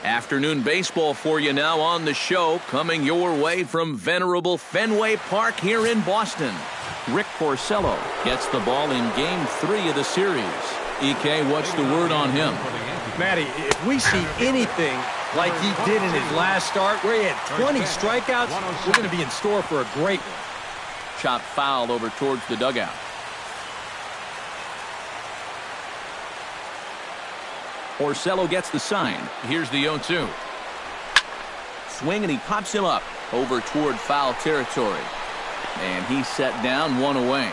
Afternoon baseball for you now on the show, coming your way from venerable Fenway Park here in Boston. Rick Porcello gets the ball in Game 3 of the series. EK, what's the word on him? Matty, if we see anything like he did in his last start, where he had 20 strikeouts, we're going to be in store for a great one. Chop foul over towards the dugout. Porcello gets the sign. Here's the 0-2. Swing, and he pops him up over toward foul territory. And he's set down, one away.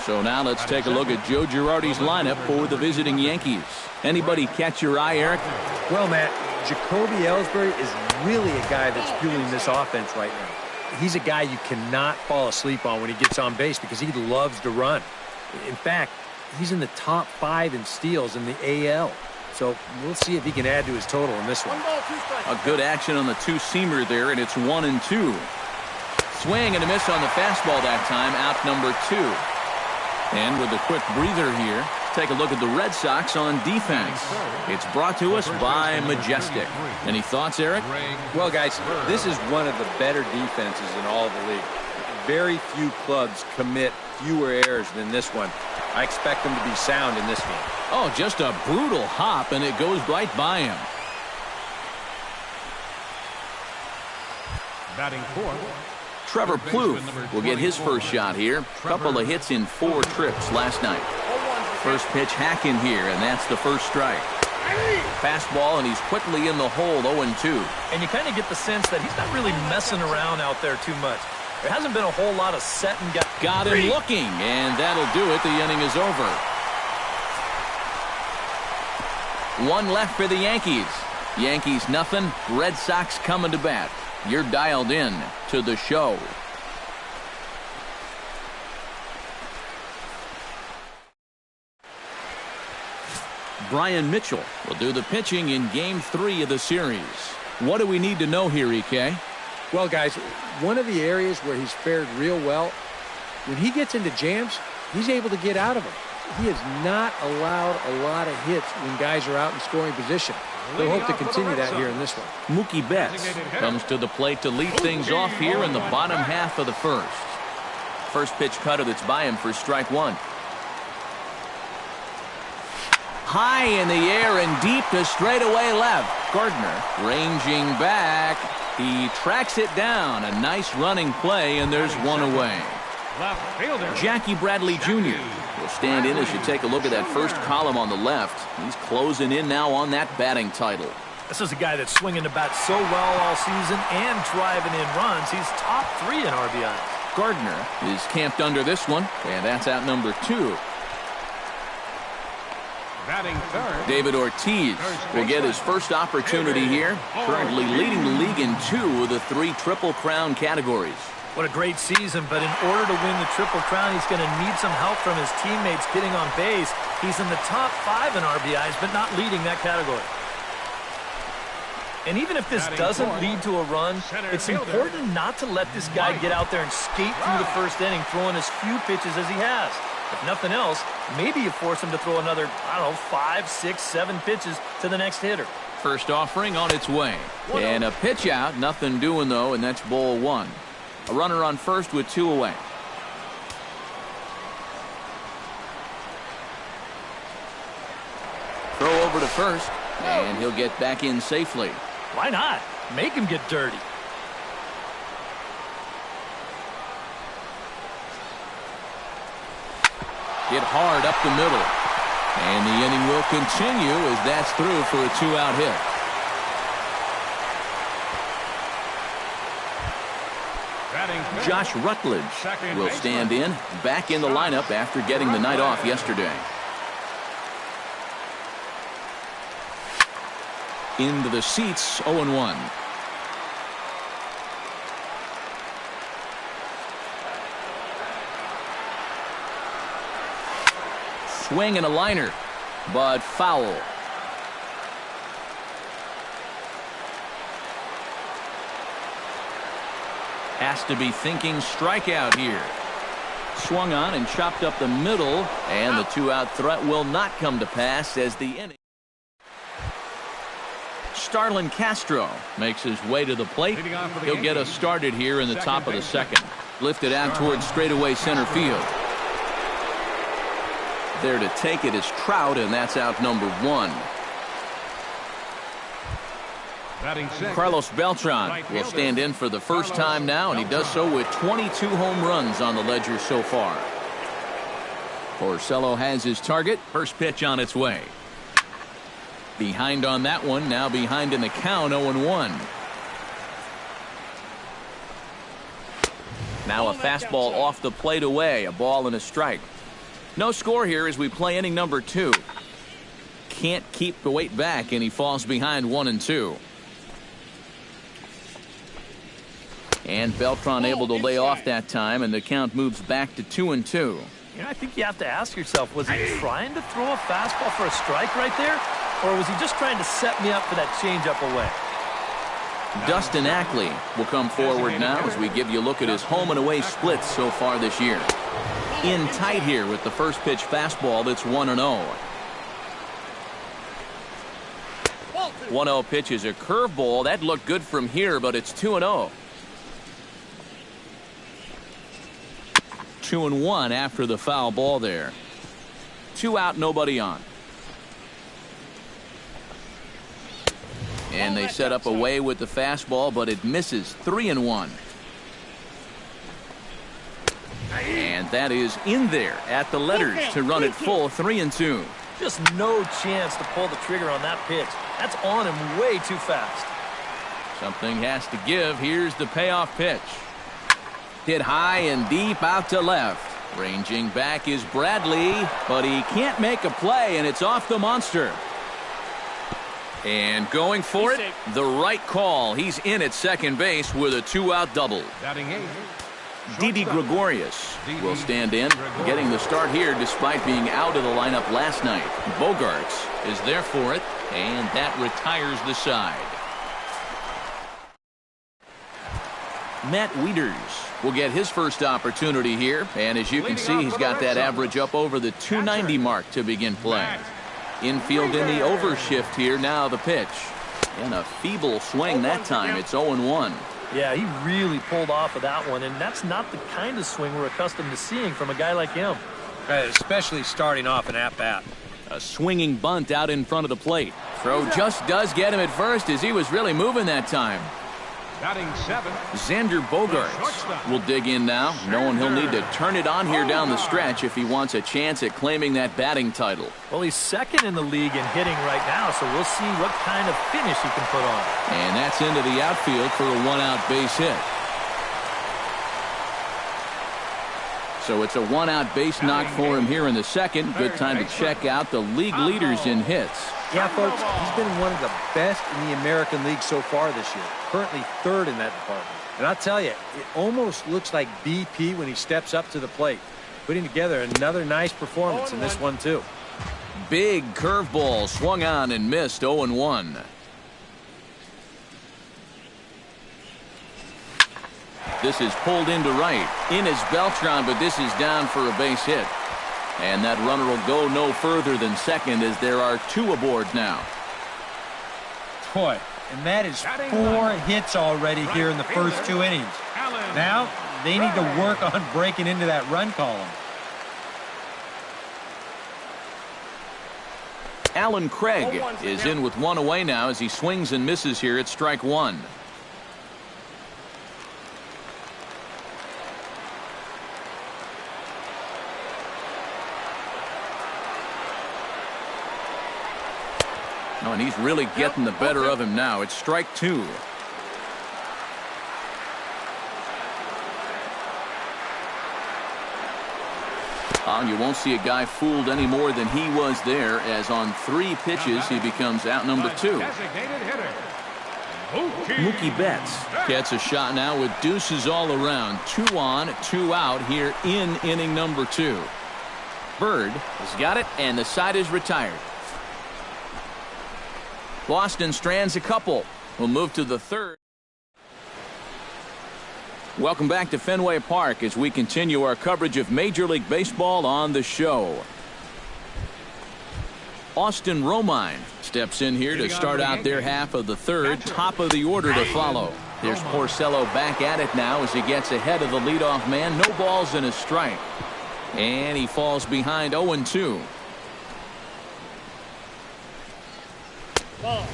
So now let's take a look at Joe Girardi's lineup for the visiting Yankees. Anybody catch your eye, Eric? Well, Matt, Jacoby Ellsbury is really a guy that's fueling this offense right now. He's a guy you cannot fall asleep on when he gets on base because he loves to run. In fact, he's in the top 5 in steals in the AL. So we'll see if he can add to his total in this one. A good action on the two-seamer there, and it's 1-2. Swing and a miss on the fastball that time, out number 2. And with a quick breather here, take a look at the Red Sox on defense. It's brought to us by Majestic. Any thoughts, Eric? Well, guys, this is one of the better defenses in all of the league. Very few clubs commit fewer errors than this one. I expect them to be sound in this game. Oh, just a brutal hop, and it goes right by him. Batting fourth, Trevor Plouffe will get his first shot here. Couple of hits in 4 trips last night. First pitch hack in here, and that's the first strike. Fastball, and he's quickly in the hole, 0-2. And you kind of get the sense that he's not really messing around out there too much. There hasn't been a whole lot of set and got him looking, and that'll do it. The inning is over. 1 left for the Yankees. Yankees nothing. Red Sox coming to bat. You're dialed in to the show. Brian Mitchell will do the pitching in Game 3 of the series. What do we need to know here, EK? Well, guys, one of the areas where he's fared real well, when he gets into jams, he's able to get out of them. He has not allowed a lot of hits when guys are out in scoring position. We'll hope to continue that here in this one. Mookie Betts comes to the plate to lead things off here in the bottom half of the first. First pitch cutter that's by him for strike 1. High in the air and deep to straightaway left. Gardner ranging back. He tracks it down. A nice running play, and there's 1 away. Jackie Bradley Jr. will stand in as you take a look at that first column on the left. He's closing in now on that batting title. This is a guy that's swinging the bat so well all season and driving in runs. He's top 3 in RBIs. Gardner is camped under this one, and that's out number 2. batting third, David Ortiz will get his first opportunity here, currently leading the league in 2 of the 3 Triple Crown categories. What a great season, but in order to win the Triple Crown, he's going to need some help from his teammates getting on base. He's in the top 5 in RBIs, but not leading that category. And even if this doesn't lead to a run, it's important not to let this guy get out there and skate through the first inning, throwing as few pitches as he has. If nothing else, maybe you force him to throw another, 5, 6, 7 pitches to the next hitter. First offering on its way. And a pitch out, nothing doing though, and that's ball 1. A runner on first with 2 away. Throw over to first, and he'll get back in safely. Why not? Make him get dirty. Hit hard up the middle. And the inning will continue as that's through for a 2-out hit. Josh Rutledge will stand in, back in the lineup after getting the night off yesterday. Into the seats, 0-1. Swing and a liner, but foul. Has to be thinking strikeout here. Swung on and chopped up the middle, and the 2-out threat will not come to pass as the inning. Starlin Castro makes his way to the plate. He'll get us started here in the top of the second. Lifted out towards straightaway center field. There to take it is Trout, and that's out number 1. Carlos Beltran will stand in for the first time now, and he does so with 22 home runs on the ledger so far. Porcello has his target. First pitch on its way. Behind on that one, now behind in the count, 0-1. Now a fastball off the plate away, a ball and a strike. No score here as we play inning number 2. Can't keep the weight back, and he falls behind 1-2. And Beltran able to lay off that time, and the count moves back to 2-2. You know, I think you have to ask yourself, was he trying to throw a fastball for a strike right there? Or was he just trying to set me up for that changeup away? Dustin Ackley will come forward now as we give you a look at his home and away splits so far this year. In tight here with the first pitch fastball that's 1-0. 1-0 pitch is a curveball. That looked good from here, but it's 2-0. 2-1 after the foul ball there. 2 out, nobody on. And they set up away with the fastball, but it misses. 3-1. And that is in there at the letters to run it full. 3-2. Just no chance to pull the trigger on that pitch. That's on him way too fast. Something has to give. Here's the payoff pitch. Hit high and deep out to left. Ranging back is Bradley, but he can't make a play, and it's off the monster. And going for it, the right call. He's in at second base with a 2-out double. Didi Gregorius will stand in, getting the start here despite being out of the lineup last night. Bogarts is there for it, and that retires the side. Matt Wieters will get his first opportunity here, and as you can see, he's got that average up over the 290 mark to begin play. Infield in the overshift here. Now the pitch. And a feeble swing that time. It's 0-1. Yeah, he really pulled off of that one, and that's not the kind of swing we're accustomed to seeing from a guy like him. Especially starting off an at-bat. A swinging bunt out in front of the plate. Throw just does get him at first as he was really moving that time. Batting 7. Xander Bogaerts will dig in now, knowing he'll need to turn it on here down the stretch if he wants a chance at claiming that batting title. Well, he's second in the league in hitting right now, so we'll see what kind of finish he can put on. And that's into the outfield for a 1-out base hit. So it's a 1-out base knock for him here in the second. Good time to check out the league leaders in hits. Yeah, folks, he's been one of the best in the American League so far this year. Currently third in that department. And I'll tell you, it almost looks like BP when he steps up to the plate. Putting together another nice performance in this one, too. Big curveball swung on and missed. 0-1. This is pulled into right. In is Beltran, but this is down for a base hit. And that runner will go no further than second as there are 2 aboard now. Boy, and that is 4 hits already here in the first 2 innings. Now they need to work on breaking into that run column. Alan Craig is in with 1 away now as he swings and misses here at strike 1. Oh, and he's really getting the better of him now. It's strike 2. You won't see a guy fooled any more than he was there, as on 3 pitches he becomes out number 2. Mookie Betts gets a shot now with deuces all around. 2 on, 2 out here in inning number 2. Bird has got it, and the side is retired. Boston strands a couple. We'll move to the third. Welcome back to Fenway Park as we continue our coverage of Major League Baseball on the show. Austin Romine steps in here to start out their half of the third. Top of the order to follow. There's Porcello back at it now as he gets ahead of the leadoff man. No balls and a strike. And he falls behind 0-2.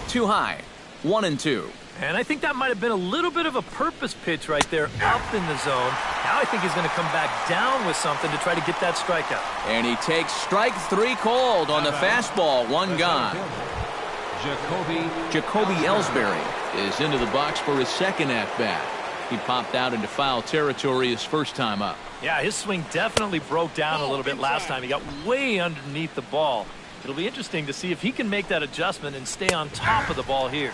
Too high. 1-2. And I think that might have been a little bit of a purpose pitch right there up in the zone. Now I think he's going to come back down with something to try to get that strikeout. And he takes strike 3 called on the fastball. 1 gone. Jacoby Ellsbury is into the box for his second at-bat. He popped out into foul territory his first time up. Yeah, his swing definitely broke down a little bit last time. He got way underneath the ball. It'll be interesting to see if he can make that adjustment and stay on top of the ball here.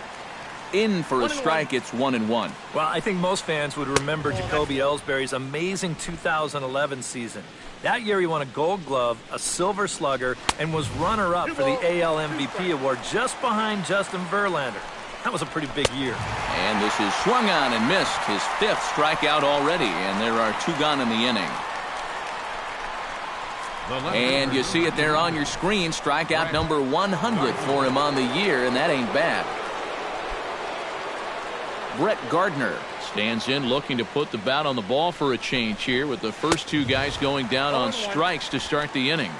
In for a strike, it's 1-1. Well, I think most fans would remember Jacoby Ellsbury's amazing 2011 season. That year he won a Gold Glove, a Silver Slugger, and was runner-up for the AL MVP award just behind Justin Verlander. That was a pretty big year. And this is swung on and missed. His 5th strikeout already, and there are 2 gone in the inning. And you see it there on your screen. Strikeout number 100 for him on the year, and that ain't bad. Brett Gardner stands in looking to put the bat on the ball for a change here with the first 2 guys going down on strikes to start the inning.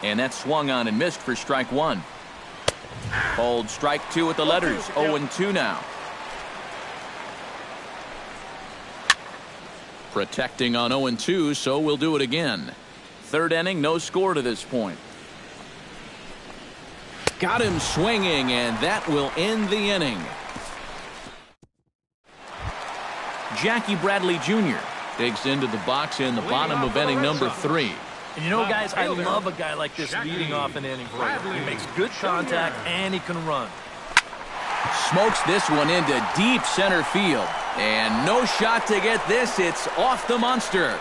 And that swung on and missed for strike 1. Called strike 2 with the letters. 0-2 now. Protecting on 0-2, so we'll do it again. 3rd inning, no score to this point. Got him swinging, and that will end the inning. Jackie Bradley Jr. digs into the box in the bottom of inning number 3. And you know, guys, I love a guy like this leading off an inning for you. He makes good contact and he can run. Smokes this one into deep center field. And no shot to get this. It's off the monster.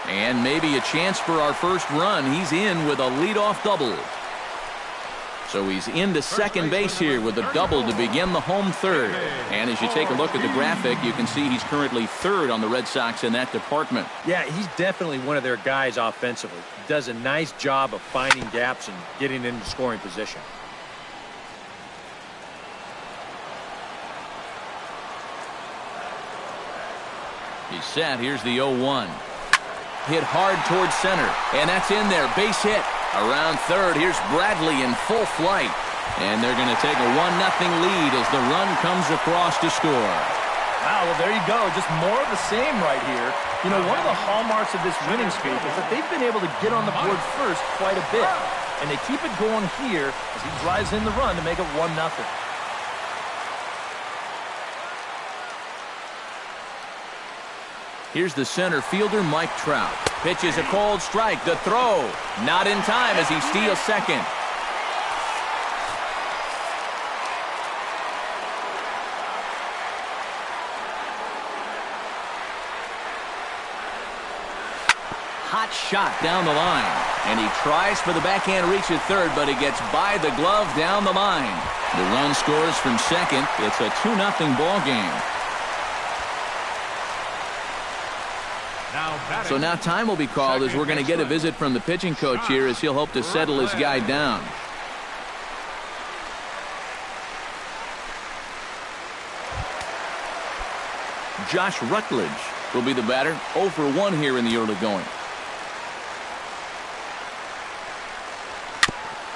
And maybe a chance for our first run. He's in with a leadoff double. So he's into second base here with a double to begin the home third. And as you take a look at the graphic, you can see he's currently 3rd on the Red Sox in that department. Yeah, he's definitely one of their guys offensively. Does a nice job of finding gaps and getting into scoring position. He's set. Here's the 0-1. Hit hard towards center. And that's in there. Base hit. Around third, here's Bradley in full flight. And they're going to take a 1-0 lead as the run comes across to score. Wow, well, there you go. Just more of the same right here. You know, one of the hallmarks of this winning streak is that they've been able to get on the board first quite a bit. And they keep it going here as he drives in the run to make it 1-0. Here's the center fielder, Mike Trout. Pitches a cold strike. The throw. Not in time as he steals second. Hot shot down the line. And he tries for the backhand reach at third, but he gets by the glove down the line. The run scores from second. It's a 2-0 ball game. So now time will be called as we're going to get a visit from the pitching coach here as he'll hope to settle his guy down. Josh Rutledge will be the batter. 0 for 1 here in the early going.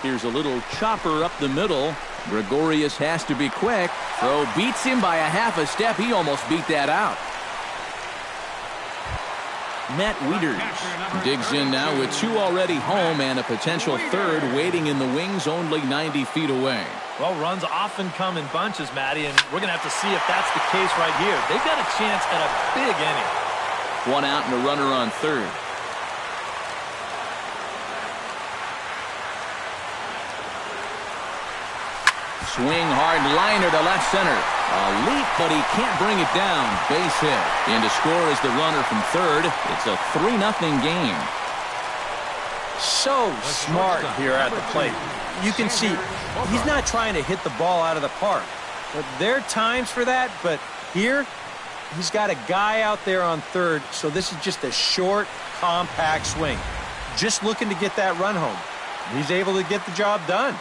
Here's a little chopper up the middle. Gregorius has to be quick. Throw beats him by a half a step. He almost beat that out. Matt Wieters digs in now with 2 already home and a potential third waiting in the wings only 90 feet away. Well, runs often come in bunches, Matty, and we're going to have to see if that's the case right here. They've got a chance at a big inning. 1 out and a runner on third. Swing hard liner to left center. A leap, but he can't bring it down. Base hit. And to score is the runner from third. It's a 3-0 game. So smart here at the plate. You can see he's not trying to hit the ball out of the park. But there are times for that, but here he's got a guy out there on third, so this is just a short, compact swing. Just looking to get that run home. he's able to get the job done.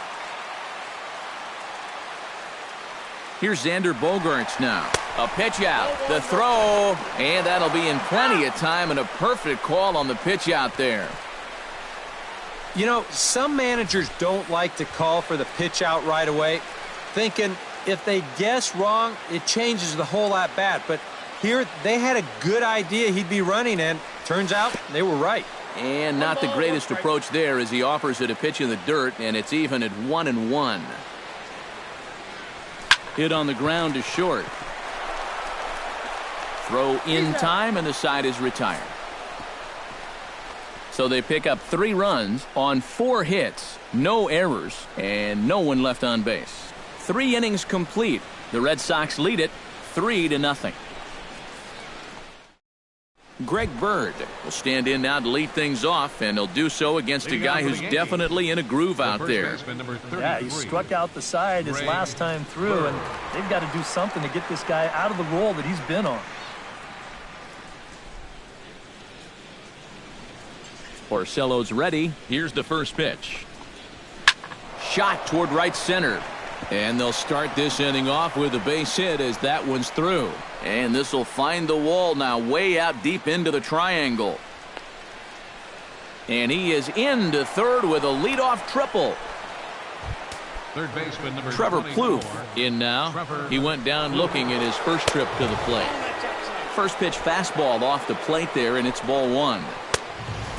Here's Xander Bogaerts now. A pitch out, the throw, and that'll be in plenty of time and a perfect call on the pitch out there. You know, some managers don't like to call for the pitch out right away, thinking if they guess wrong, it changes the whole at-bat. But here, they had a good idea he'd be running, and turns out they were right. And not the greatest approach there as he offers it a pitch in the dirt, and it's even at 1-1. Hit on the ground to short. Throw in time, and the side is retired. So they pick up 3 runs on 4 hits, no errors, and no one left on base. 3 innings complete. The Red Sox lead it 3-0. Greg Bird will stand in now to lead things off, and he'll do so against a guy who's definitely in a groove out there. Yeah, he struck out the side his last time through, and they've got to do something to get this guy out of the role that he's been on. Porcello's ready. Here's the first pitch. Shot toward right center. And they'll start this inning off with a base hit as that one's through. And this will find the wall now way out deep into the triangle. And he is into third with a leadoff triple. Third baseman number Trevor 24. Plouffe in now. He went down looking at his first trip to the plate. First pitch fastball off the plate there, and it's ball 1.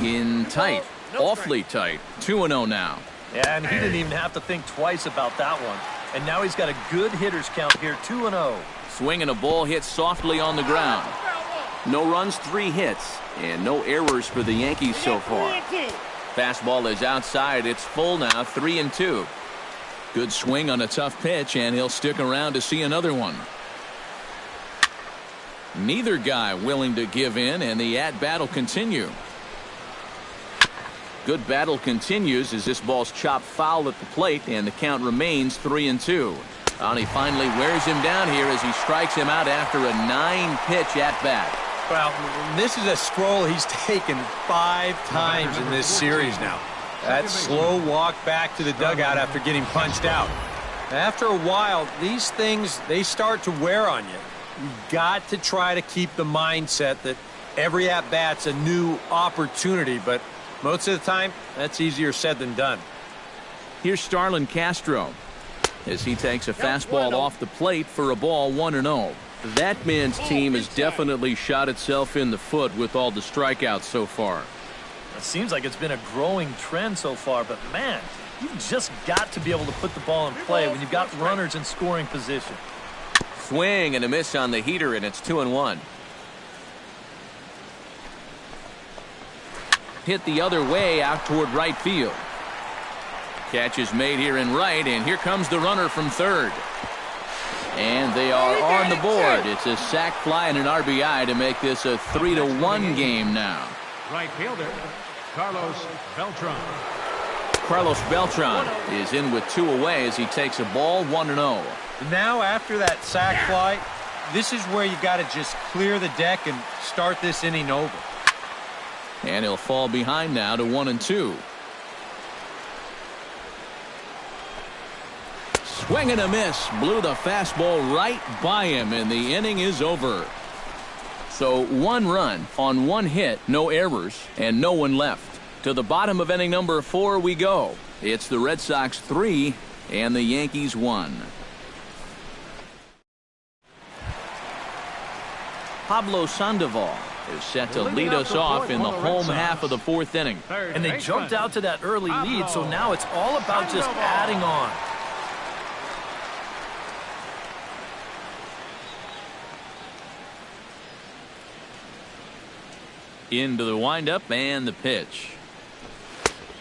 In tight, awfully tight. 2-0 now. Yeah, and he didn't even have to think twice about that one. And now he's got a good hitter's count here, 2-0. Swinging a ball hit softly on the ground. No runs, 3 hits, and no errors for the Yankees so far. Fastball is outside. It's full now, 3-2. Good swing on a tough pitch, and he'll stick around to see another one. Neither guy willing to give in, and the at-bat will continue. Good battle continues as this ball's chopped foul at the plate, and the count remains 3-2. And he finally wears him down here as he strikes him out after a 9-pitch at-bat. Well, this is a stroll he's taken 5 times in this series now. That slow walk back to the dugout after getting punched out. After a while, these things, they start to wear on you. You've got to try to keep the mindset that every at-bat's a new opportunity, but most of the time, that's easier said than done. Here's Starlin Castro as he takes a fastball off the plate for a ball 1-0. That man's team has definitely shot itself in the foot with all the strikeouts so far. It seems like it's been a growing trend so far, but man, you've just got to be able to put the ball in play when you've got runners in scoring position. Swing and a miss on the heater, and it's 2-1. Hit the other way out toward right field. Catch is made here in right, and here comes the runner from third. And they are on the board. It's a sac fly and an RBI to make this a 3-1 game now. Right fielder, Carlos Beltran. Carlos Beltran is in with 2 away as he takes a ball 1-0. Now after that sac fly, this is where you got to just clear the deck and start this inning over. And he'll fall behind now to 1-2. Swing and a miss. Blew the fastball right by him, and the inning is over. So 1 run on 1 hit, no errors, and no one left. To the bottom of inning number 4 we go. It's the Red Sox 3 and the Yankees 1. Pablo Sandoval is set to lead us off in the home half of the 4th inning. And they jumped out to that early lead, so now it's all about just adding on. Into the windup and the pitch.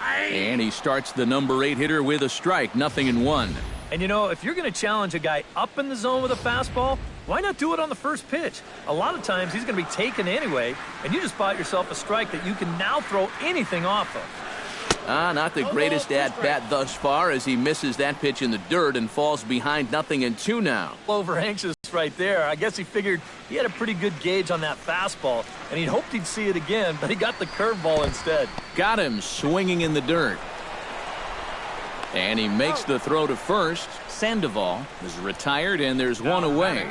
And he starts the number 8 hitter with a strike, 0-1. And you know, if you're going to challenge a guy up in the zone with a fastball, why not do it on the first pitch? A lot of times he's going to be taken anyway, and you just bought yourself a strike that you can now throw anything off of. Not the greatest at-bat thus far as he misses that pitch in the dirt and falls behind 0-2 now. Over anxious right there. I guess he figured he had a pretty good gauge on that fastball, and he hoped he'd see it again, but he got the curveball instead. Got him swinging in the dirt. And he makes the throw to first. Sandoval is retired, and there's one away.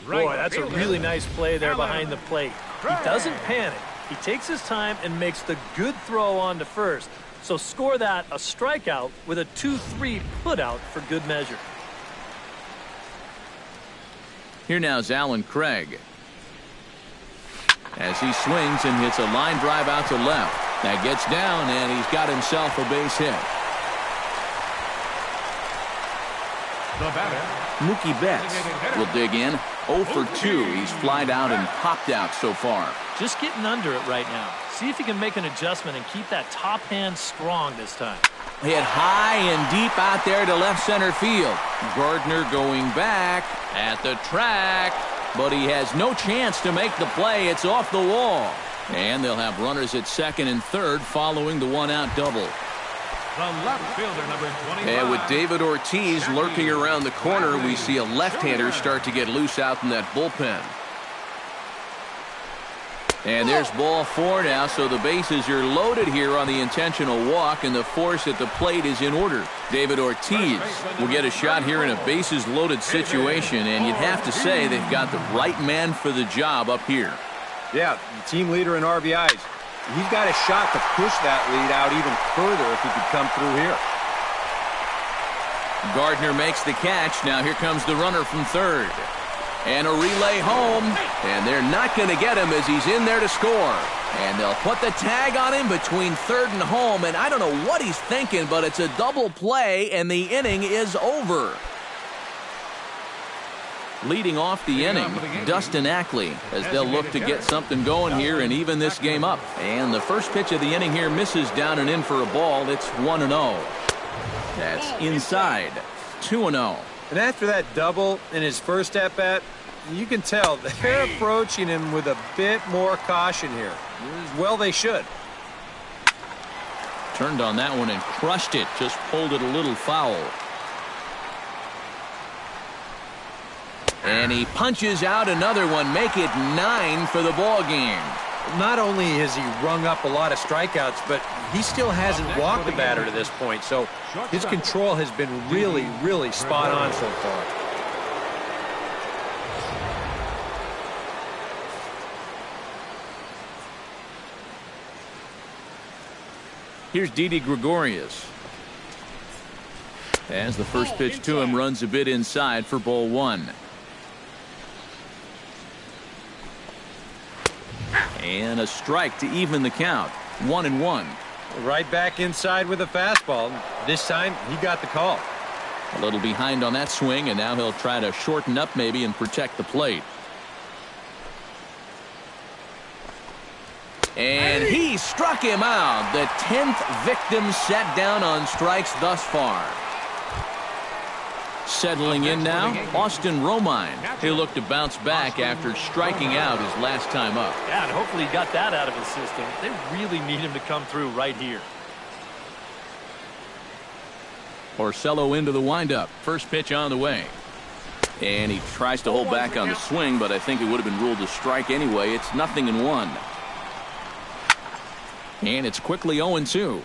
Boy, that's a really nice play there behind the plate. He doesn't panic. He takes his time and makes the good throw on to first. So score that a strikeout with a 2-3 putout for good measure. Here now is Alan Craig. As he swings and hits a line drive out to left. That gets down, and he's got himself a base hit. The batter, Mookie Betts will dig in. 0 for 2. He's flied out and popped out so far. Just getting under it right now. See if he can make an adjustment and keep that top hand strong this time. Hit high and deep out there to left center field. Gardner going back at the track, but he has no chance to make the play. It's off the wall. And they'll have runners at second and third following the one-out double. the left fielder, number 25. And with David Ortiz lurking around the corner, we see a left-hander start to get loose out in that bullpen. And there's ball 4 now, so the bases are loaded here on the intentional walk, and the force at the plate is in order. David Ortiz will get a shot here in a bases-loaded situation, and you'd have to say they've got the right man for the job up here. Yeah, the team leader in RBIs. He's got a shot to push that lead out even further if he could come through here. Gardner makes the catch. Now here comes the runner from third. And a relay home, and they're not going to get him as he's in there to score. And they'll put the tag on him between third and home, and I don't know what he's thinking, but it's a double play, and the inning is over. Leading off the inning, Dustin Ackley, as they'll look to get something going here and even this game up. And the first pitch of the inning here misses down and in for a ball. It's 1-0. That's inside. 2-0. And after that double in his first at-bat, you can tell they're approaching him with a bit more caution here. Well, they should. Turned on that one and crushed it. Just pulled it a little foul. And he punches out another one. Make it 9 for the ball game. Not only has he rung up a lot of strikeouts, but he still hasn't walked the batter to this point. So his control has been really, really spot on so far. Here's Didi Gregorius. As the first pitch to him runs a bit inside for ball 1. And a strike to even the count. 1-1. Right back inside with a fastball. This time he got the call. A little behind on that swing, and now he'll try to shorten up maybe and protect the plate. And he struck him out. The 10th victim set down on strikes thus far. Settling in now, Austin Romine. He'll look to bounce back after striking out his last time up. Yeah, and hopefully he got that out of his system. They really need him to come through right here. Porcello into the windup. First pitch on the way. And he tries to hold back on the swing, but I think it would have been ruled a strike anyway. It's 0-1. And it's quickly 0-2.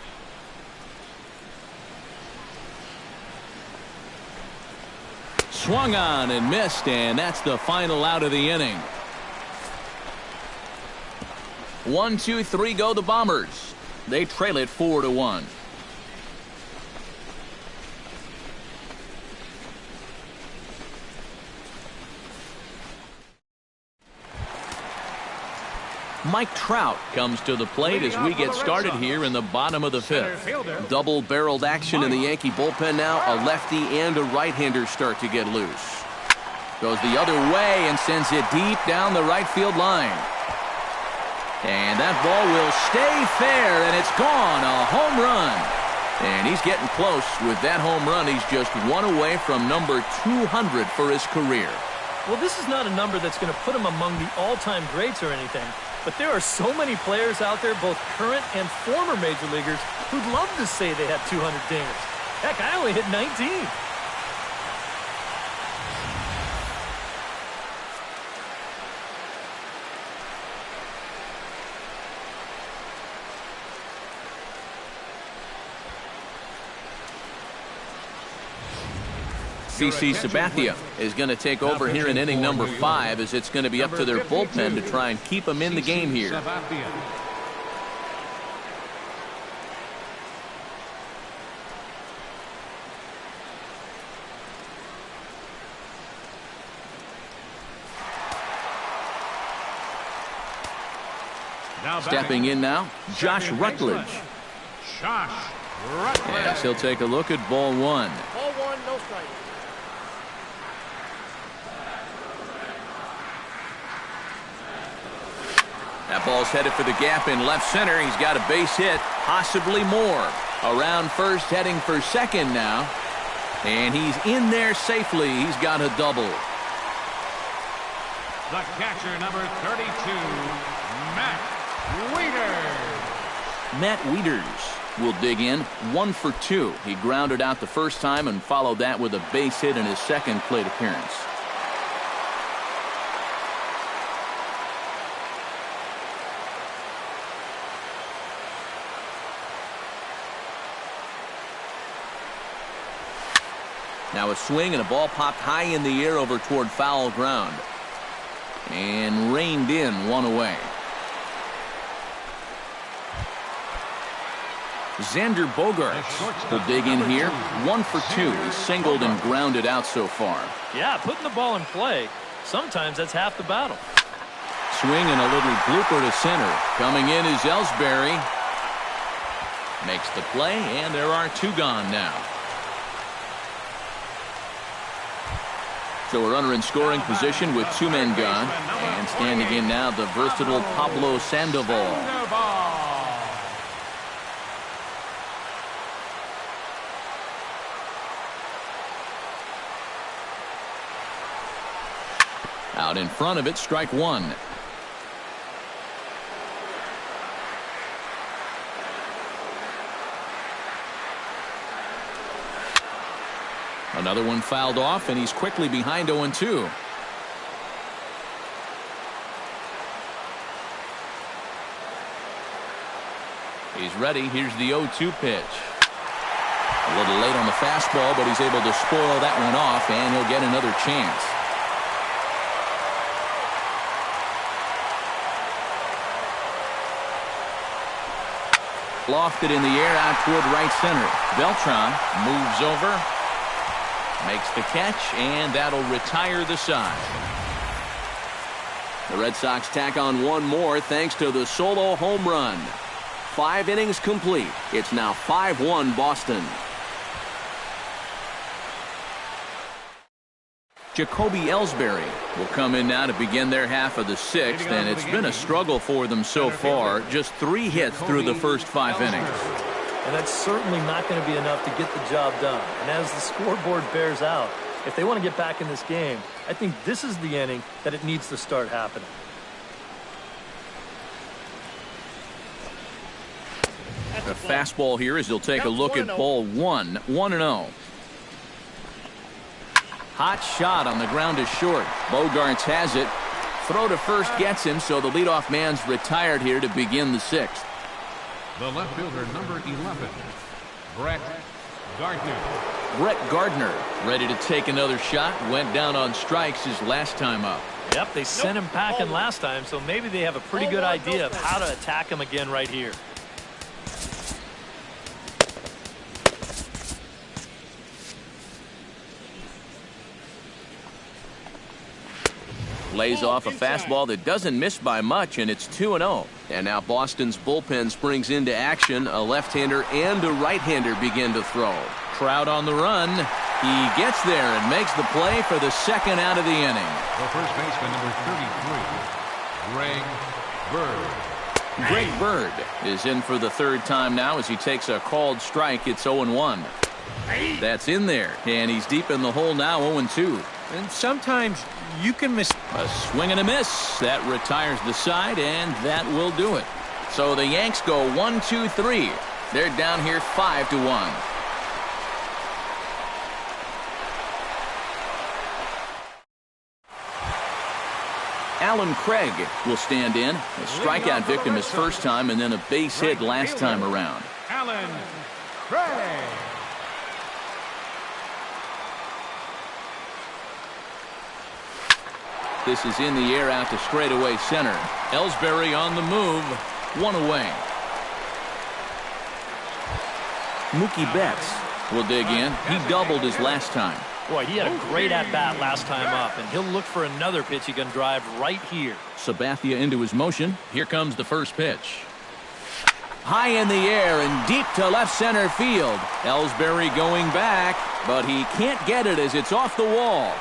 Swung on and missed, and that's the final out of the inning. 1, 2, 3 go the Bombers. They trail it 4-1. Mike Trout comes to the plate as we get started here in the bottom of the 5th. Double-barreled action in the Yankee bullpen now. A lefty and a right-hander start to get loose. Goes the other way and sends it deep down the right field line. And that ball will stay fair, and it's gone. A home run. And he's getting close with that home run. He's just one away from number 200 for his career. Well, this is not a number that's going to put him among the all-time greats or anything. But there are so many players out there, both current and former major leaguers, who'd love to say they had 200 dingers. Heck, I only hit 19. CC Sabathia is going to take over here in inning number 5, as it's going to be up to their bullpen to try and keep them in the game here. Stepping in now, Josh Rutledge. Yes, he'll take a look at ball 1. Ball 1, no strike. That ball's headed for the gap in left center. He's got a base hit, possibly more. Around first, heading for second now. And he's in there safely. He's got a double. The catcher, number 32, Matt Wieters. Matt Wieters will dig in, 1 for 2. He grounded out the first time and followed that with a base hit in his second plate appearance. Now a swing and a ball popped high in the air over toward foul ground. And reined in, 1 away. Xander Bogaerts will dig in here, 1 for 2. He's singled and grounded out so far. Yeah, putting the ball in play, sometimes that's half the battle. Swing and a little blooper to center. Coming in is Ellsbury. Makes the play, and there are 2 gone now. So a runner in scoring position with 2 men gone. And standing in now, the versatile Pablo Sandoval. Out in front of it, strike 1. Another one fouled off, and he's quickly behind 0-2. He's ready. Here's the 0-2 pitch. A little late on the fastball, but he's able to spoil that one off, and he'll get another chance. Lofted in the air out toward right center. Beltran moves over, makes the catch, and that'll retire the side. The Red Sox tack on 1 more thanks to the solo home run. 5 innings complete. It's now 5-1 Boston. Jacoby Ellsbury will come in now to begin their half of the 6th, and it's been a struggle for them so far. Just 3 hits through the first 5 innings. And that's certainly not going to be enough to get the job done. And as the scoreboard bears out, if they want to get back in this game, I think this is the inning that it needs to start happening. The fastball here as he'll take a look at ball 1. 1-0. Hot shot on the ground is short. Bogaerts has it. Throw to first gets him, so the leadoff man's retired here to begin the 6th. The left fielder, number 11, Brett Gardner. Brett Gardner ready to take another shot. Went down on strikes his last time up. Yep, they sent him packing last time, so maybe they have a pretty good idea of how to attack him again right here. Lays off a fastball that doesn't miss by much, and it's 2-0. And now Boston's bullpen springs into action. A left-hander and a right-hander begin to throw. Trout on the run. He gets there and makes the play for the 2nd out of the inning. The first baseman, number 33, Greg Bird. Greg Bird is in for the 3rd time now as he takes a called strike. It's 0-1. That's in there, and he's deep in the hole now, 0-2. And sometimes you can miss. A swing and a miss. That retires the side, and that will do it. So the Yanks go 1-2-3. They're down here 5-1. Alan Craig will stand in. A strikeout victim his first time, and then a base hit last time around. Alan Craig. This is in the air out to straightaway center. Ellsbury on the move. One away. Mookie Betts will dig in. He doubled his last time. Boy, he had a great at-bat last time up, and he'll look for another pitch he can drive right here. Sabathia into his motion. Here comes the first pitch. High in the air and deep to left center field. Ellsbury going back, but he can't get it as it's off the wall.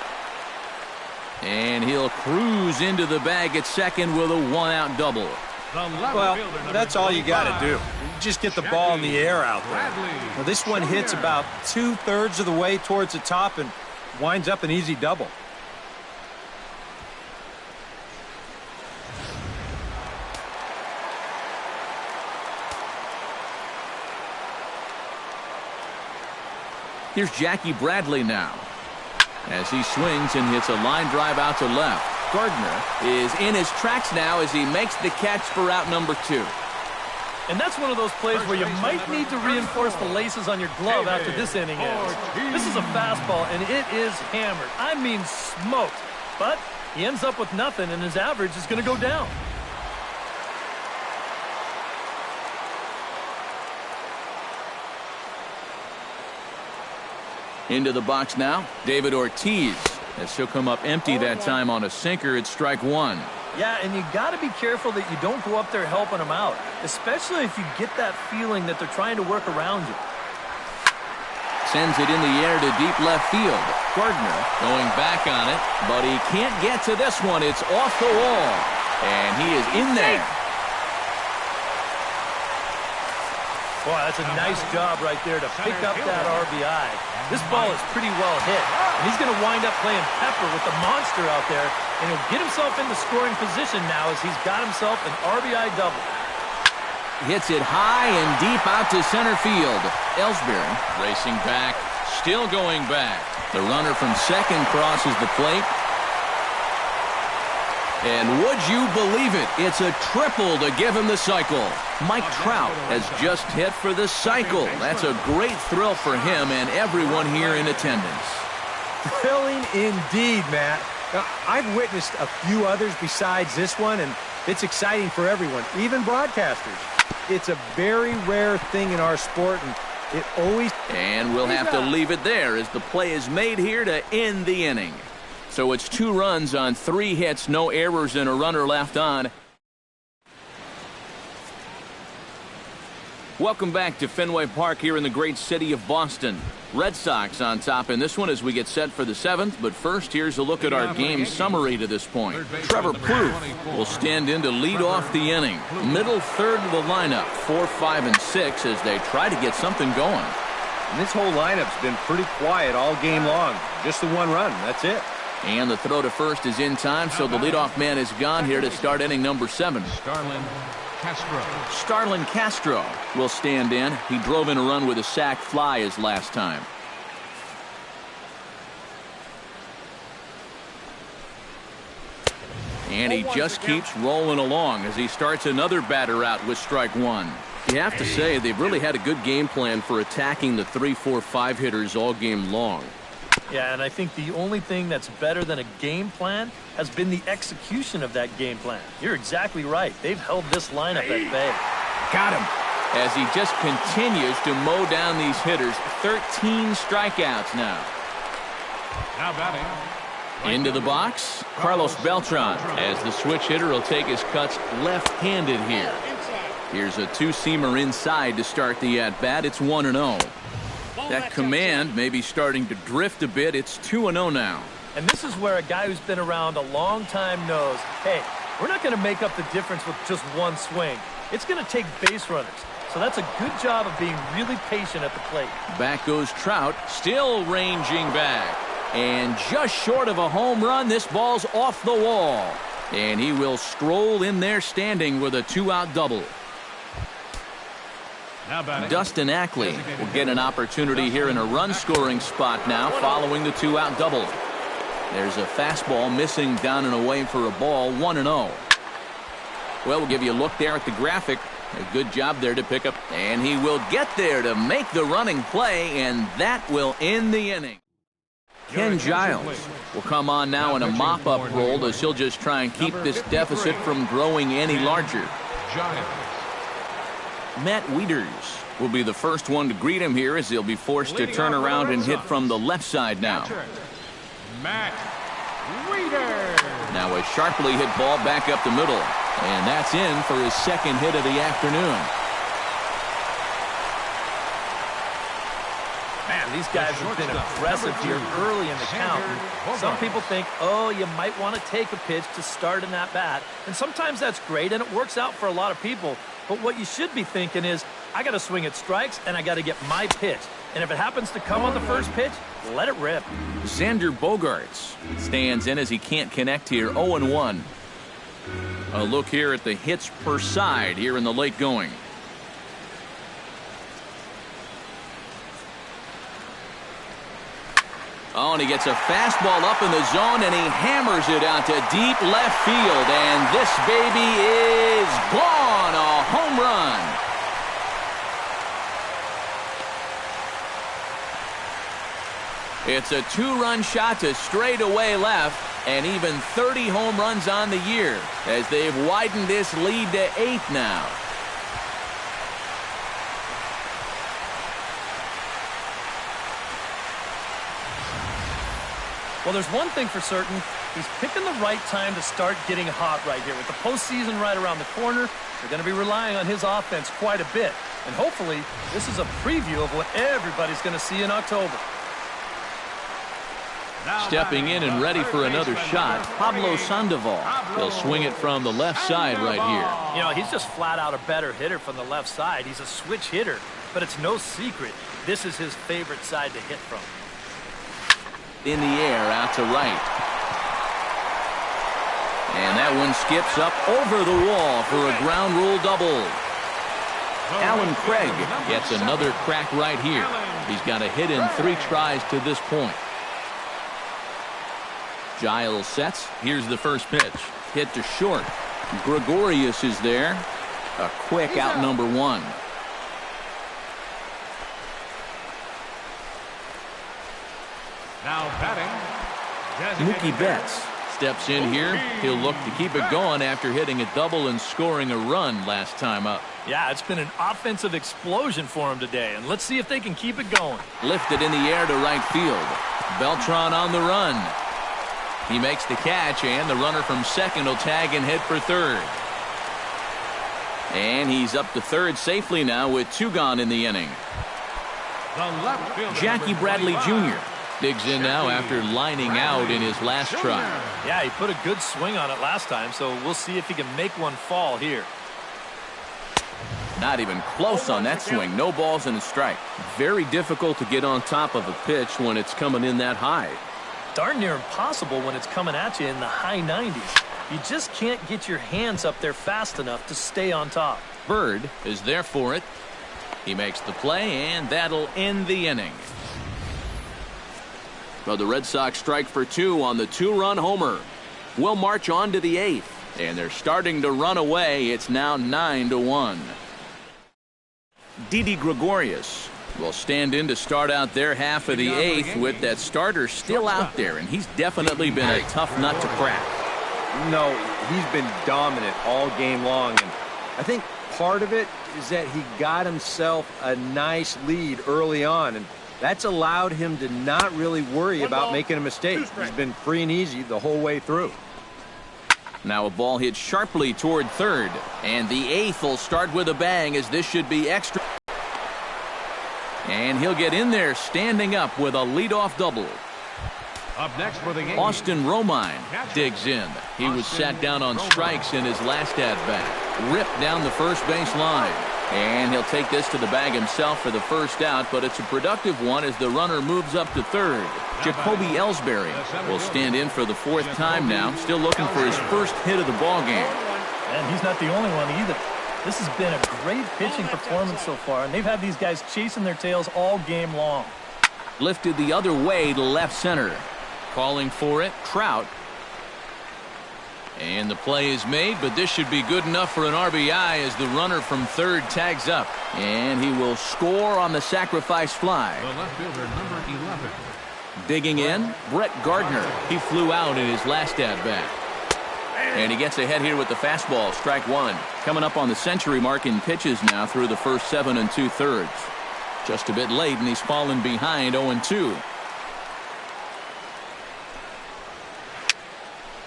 And he'll cruise into the bag at second with a one-out double. Well, that's all you got to do. You just get the ball in the air out there. Well, this one hits about 2/3 of the way towards the top and winds up an easy double. Here's Jackie Bradley now as he swings and hits a line drive out to left. Gardner is in his tracks now as he makes the catch for out number 2. And that's one of those plays where you might need to reinforce the laces on your glove after this inning ends. This is a fastball, and it is hammered. I mean smoked. But he ends up with nothing, and his average is going to go down. Into the box now, David Ortiz, as he'll come up empty that time on a sinker at strike 1. Yeah, and you got to be careful that you don't go up there helping them out, especially if you get that feeling that they're trying to work around you. Sends it in the air to deep left field. Gardner going back on it, but he can't get to this one. It's off the wall, and he is in there. Boy, that's a nice job right there to pick up that RBI. This ball is pretty well hit, and he's going to wind up playing pepper with the monster out there, and he'll get himself in the scoring position now as he's got himself an RBI double. Hits it high and deep out to center field. Ellsbury racing back, still going back. The runner from second crosses the plate. And would you believe it? It's a triple to give him the cycle. Mike Trout has just hit for the cycle. That's a great thrill for him and everyone here in attendance. Thrilling indeed, Matt. Now, I've witnessed a few others besides this one, and it's exciting for everyone, even broadcasters. It's a very rare thing in our sport, and it always... And we'll have to leave it there as the play is made here to end the inning. So it's 2 runs on 3 hits, no errors, and a runner left on. Welcome back to Fenway Park here in the great city of Boston. Red Sox on top in this one as we get set for the 7th. But first, here's a look at our game summary to this point. Trevor Plouffe will stand in to lead off the inning. Middle third of the lineup, 4, 5, and 6 as they try to get something going. And this whole lineup's been pretty quiet all game long. Just the 1 run, that's it. And the throw to first is in time, so the leadoff man is gone here to start inning number 7. Starlin Castro will stand in. He drove in a run with a sac fly his last time. And he just keeps rolling along as he starts another batter out with strike 1. You have to say they've really had a good game plan for attacking the 3, 4, 5 hitters all game long. Yeah, and I think the only thing that's better than a game plan has been the execution of that game plan. You're exactly right. They've held this lineup at bay. Got him. As he just continues to mow down these hitters. 13 strikeouts now. Now batting. Into the box, Carlos Beltran, as the switch hitter will take his cuts left-handed here. Here's a 2-seamer inside to start the at-bat. It's 1-0. That command may be starting to drift a bit. It's 2-0 now. And this is where a guy who's been around a long time knows, hey, we're not going to make up the difference with just one swing. It's going to take base runners. So that's a good job of being really patient at the plate. Back goes Trout, still ranging back. And just short of a home run, this ball's off the wall. And he will stroll in there standing with a 2-out double. Dustin Ackley will get an opportunity here in a run-scoring spot now following the 2-out double. There's a fastball missing down and away for a ball, 1-0. Well, we'll give you a look there at the graphic. A good job there to pick up. And he will get there to make the running play, and that will end the inning. Ken Giles will come on now in a mop-up role as he'll just try and keep this deficit from growing any larger. Matt Wieters will be the first one to greet him here as he'll be forced to turn around and hit from the left side now. Matt Wieters. Now a sharply hit ball back up the middle, and that's in for his second hit of the afternoon. Man, these guys have been aggressive here early in the count. Some people think, oh, you might want to take a pitch to start in that bat. And sometimes that's great, and it works out for a lot of people. But what you should be thinking is, I got to swing at strikes, and I got to get my pitch. And if it happens to come on the first pitch, let it rip. Xander Bogaerts stands in as he can't connect here, 0-1. A look here at the hits per side here in the late going. Oh, and he gets a fastball up in the zone, and he hammers it out to deep left field. And this baby is gone. A home run. It's a two-run shot to straightaway left, and even 30 home runs on the year as they've widened this lead to 8 now. Well, there's one thing for certain. He's picking the right time to start getting hot right here. With the postseason right around the corner, they're going to be relying on his offense quite a bit. And hopefully, this is a preview of what everybody's going to see in October. Stepping in and ready for another shot, Pablo Sandoval. He'll swing it from the left side right here. You know, he's just flat out a better hitter from the left side. He's a switch hitter, but it's no secret this is his favorite side to hit from. In the air, out to right. And that one skips up over the wall for a ground rule double. Alan Craig gets another crack right here. He's got a hit in 3 tries to this point. Giles sets. Here's the first pitch. Hit to short. Gregorius is there. A quick out number 1. Now batting, Mookie Betts steps in here. He'll look to keep it going after hitting a double and scoring a run last time up. Yeah, it's been an offensive explosion for him today, and let's see if they can keep it going. Lifted in the air to right field. Beltran on the run. He makes the catch, and the runner from second will tag and hit for third. And he's up to third safely now with 2 gone in the inning. the left fielder, Jackie Bradley Jr. digs in now after lining out in his last try. Yeah, he put a good swing on it last time, so we'll see if he can make one fall here. Not even close on that swing. No balls and a strike. Very difficult to get on top of a pitch when it's coming in that high. Darn near impossible when it's coming at you in the high 90s. You just can't get your hands up there fast enough to stay on top. Bird is there for it. He makes the play, and that'll end the inning. Well, the Red Sox strike for 2 on the 2-run homer. We'll march on to the 8th, and they're starting to run away. It's now 9-1. Didi Gregorius will stand in to start out their half of the 8th with that starter still out there, and he's definitely been a tough nut to crack. No, he's been dominant all game long, and I think part of it is that he got himself a nice lead early on, and that's allowed him to not really worry about making a mistake. He's been free and easy the whole way through. Now a ball hit sharply toward third, and the 8th will start with a bang as this should be extra. And he'll get in there standing up with a leadoff double. Up next for the game, Austin Romine digs in. He was sat down on strikes in his last at-bat. Ripped down the first base line. And he'll take this to the bag himself for the first out, but it's a productive one as the runner moves up to third. Jacoby Ellsbury will stand in for the 4th time now, still looking for his first hit of the ballgame. And he's not the only one either. This has been a great pitching performance so far, and they've had these guys chasing their tails all game long. Lifted the other way to left center. Calling for it, Trout. And the play is made, but this should be good enough for an RBI as the runner from third tags up. And he will score on the sacrifice fly. the left fielder, number 11. Digging in, Brett Gardner. He flew out in his last at-bat. And he gets ahead here with the fastball, strike one. Coming up on the century mark in pitches now through the first 7 2/3. Just a bit late, and he's fallen behind 0-2.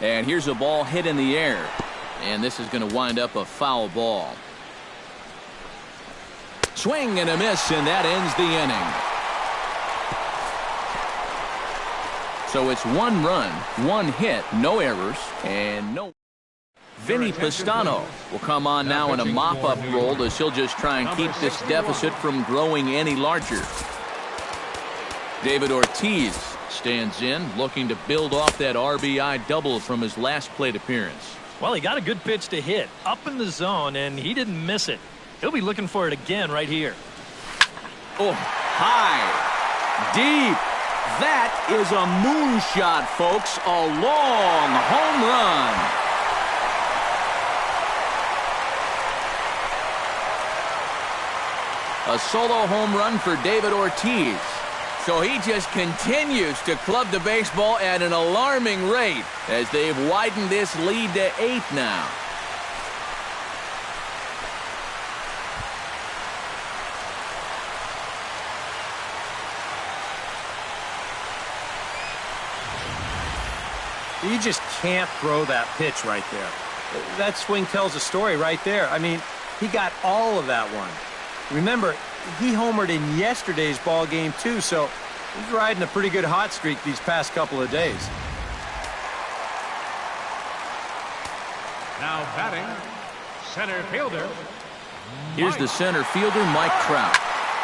And here's a ball hit in the air. And this is going to wind up a foul ball. Swing and a miss, and that ends the inning. So it's 1 run, 1 hit, no errors, and no. Vinny Pistano will come on now in a mop-up role as he'll just try and keep this deficit from growing any larger. David Ortiz stands in, looking to build off that RBI double from his last plate appearance. Well, he got a good pitch to hit up in the zone, and he didn't miss it. He'll be looking for it again right here. Oh, high, deep. That is a moonshot, folks. A long home run. A solo home run for David Ortiz. So he just continues to club the baseball at an alarming rate as they've widened this lead to 8 now. You just can't throw that pitch right there. That swing tells a story right there. I mean, he got all of that one. Remember, he homered in yesterday's ball game too, so he's riding a pretty good hot streak these past couple of days. Now batting, center fielder. Here's the center fielder, Mike Trout.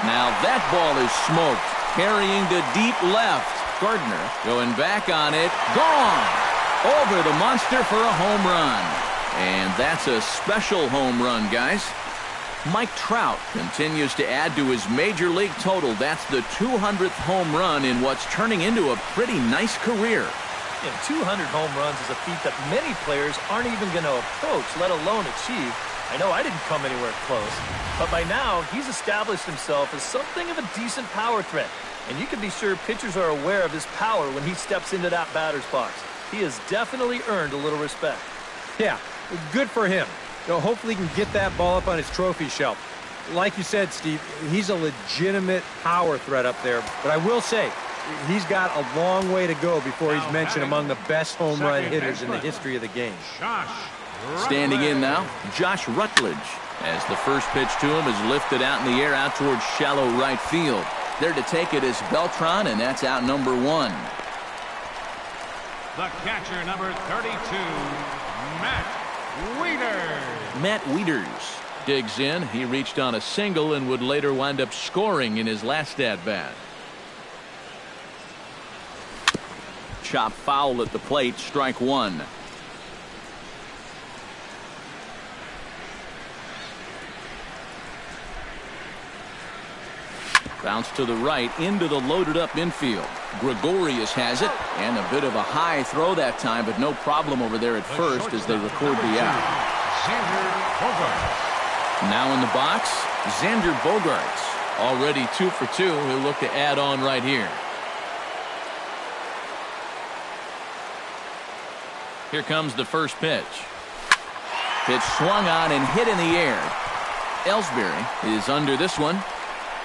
Now that ball is smoked, carrying to deep left. Gardner going back on it, gone! Over the monster for a home run. And that's a special home run, guys. Mike Trout continues to add to his major league total. That's the 200th home run in what's turning into a pretty nice career. And 200 home runs is a feat that many players aren't even going to approach, let alone achieve. I know I didn't come anywhere close, but by now he's established himself as something of a decent power threat. And you can be sure pitchers are aware of his power when he steps into that batter's box. He has definitely earned a little respect. Yeah, good for him. Hopefully he can get that ball up on his trophy shelf. Like you said, Steve, he's a legitimate power threat up there. But I will say, he's got a long way to go before he's mentioned among the best home run hitters in the history of the game. Standing in now, Josh Rutledge, as the first pitch to him is lifted out in the air out towards shallow right field. There to take it is Beltran, and that's out number 1. The catcher, number 32, Matt Wieters. Matt Wieters digs in. He reached on a single and would later wind up scoring in his last at-bat. Chop foul at the plate, strike 1. Bounce to the right into the loaded up infield. Gregorius has it, and a bit of a high throw that time, but no problem over there at first as they record the out. Now in the box, Xander Bogaerts, already 2 for 2. He'll look to add on right here. Here comes the first pitch. Pitch swung on and hit in the air. Ellsbury is under this one,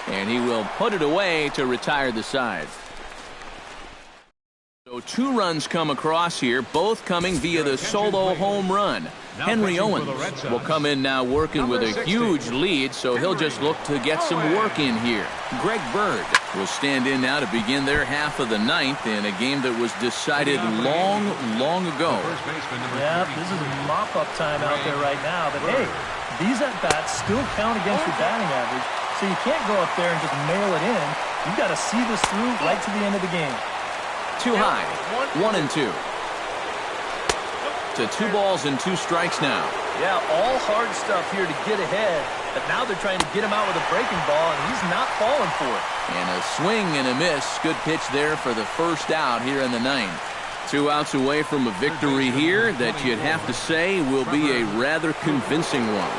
and he will put it away to retire the side. So 2 runs come across here, both coming via the solo home run. Henry Owens will come in now working with a huge lead, so he'll just look to get some work in here. Greg Bird will stand in now to begin their half of the 9th in a game that was decided long ago. Yeah, this is a mop-up time out there right now, but hey, these at-bats still count against your batting average, so you can't go up there and just mail it in. You've got to see this through right to the end of the game. Too high, 1-2. To 2 balls and 2 strikes now. Yeah, all hard stuff here to get ahead, but now they're trying to get him out with a breaking ball, and he's not falling for it. And a swing and a miss. Good pitch there for the first out here in the 9th. 2 outs away from a victory here that you'd have to say will be a rather convincing one.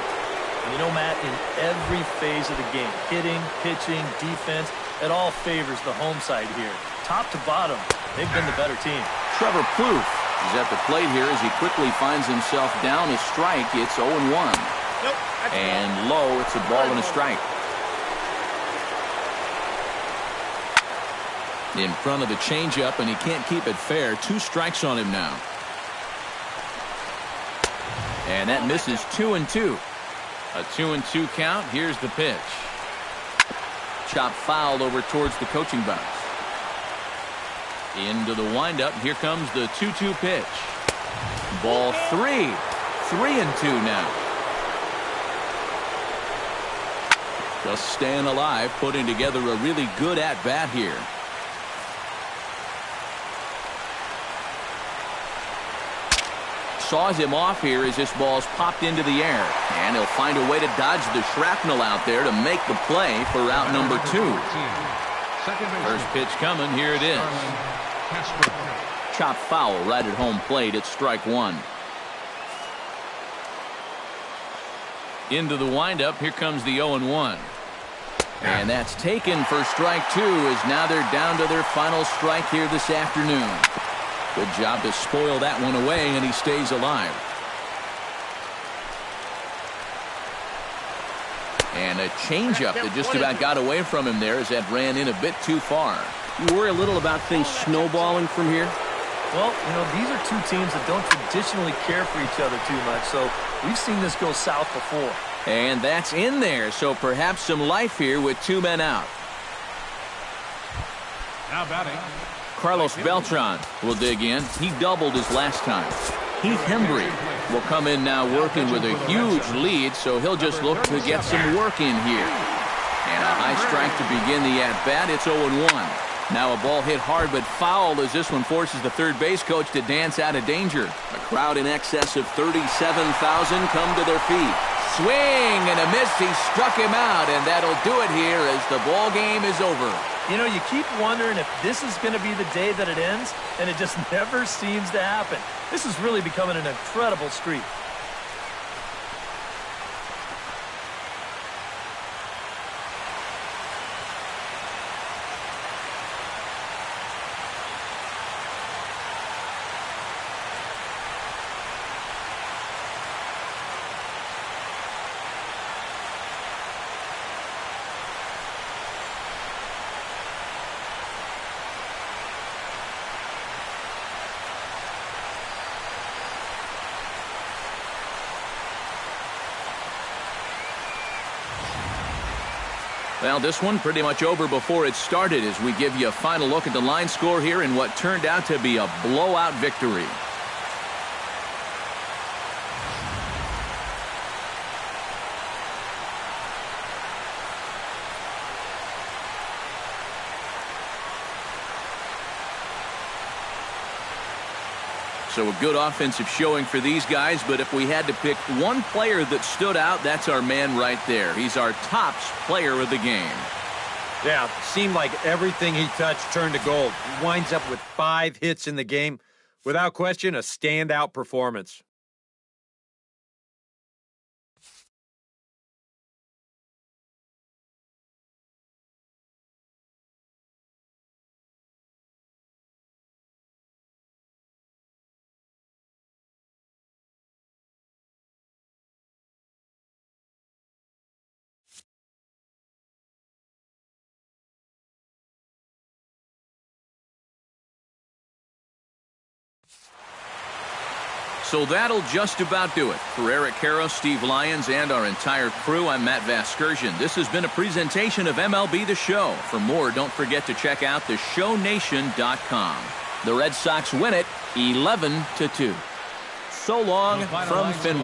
You know, Matt, in every phase of the game, hitting, pitching, defense, It all favors the home side here. Top to bottom, they've been the better team. Trevor Plouffe is at the plate here as he quickly finds himself down a strike. It's 0-1. Nope, and low, it's a ball and a strike. In front of the changeup, and he can't keep it fair. 2 strikes on him now. And that misses 2-2. A 2-2 count. Here's the pitch. Chop foul over towards the coaching box. Into the windup. Here comes the 2-2 pitch. Ball 3. 3-2 now. Just staying alive, putting together a really good at-bat here. Saws him off here as this ball's popped into the air. And he'll find a way to dodge the shrapnel out there to make the play for out number 2. First pitch coming. Here it is. Chop foul right at home plate. It's strike 1. Into the windup. Here comes the 0-1. And that's taken for strike 2 as now they're down to their final strike here this afternoon. Good job to spoil that one away, and he stays alive. And a changeup that just about got away from him there as that ran in a bit too far. You worry a little about things snowballing from here? Well, you know, these are 2 teams that don't traditionally care for each other too much, so we've seen this go south before. And that's in there, so perhaps some life here with 2 men out. Now batting. Carlos Beltran will dig in. He doubled his last time. Heath Hembry will come in now working with a huge lead, so he'll just look to get some work in here. And a high strike to begin the at-bat. It's 0-1. Now a ball hit hard but foul as this one forces the third base coach to dance out of danger. A crowd in excess of 37,000 come to their feet. Swing and a miss. He struck him out, and that'll do it here as the ball game is over. You know, you keep wondering if this is going to be the day that it ends, and it just never seems to happen. This is really becoming an incredible streak. Well, this one pretty much over before it started as we give you a final look at the line score here in what turned out to be a blowout victory. So a good offensive showing for these guys, but if we had to pick one player that stood out, that's our man right there. He's our tops player of the game. Yeah, seemed like everything he touched turned to gold. He winds up with 5 hits in the game. Without question, a standout performance. So that'll just about do it. For Eric Caro, Steve Lyons, and our entire crew, I'm Matt Vasgersian. This has been a presentation of MLB The Show. For more, don't forget to check out theshownation.com. The Red Sox win it 11-2. So long from Fenway.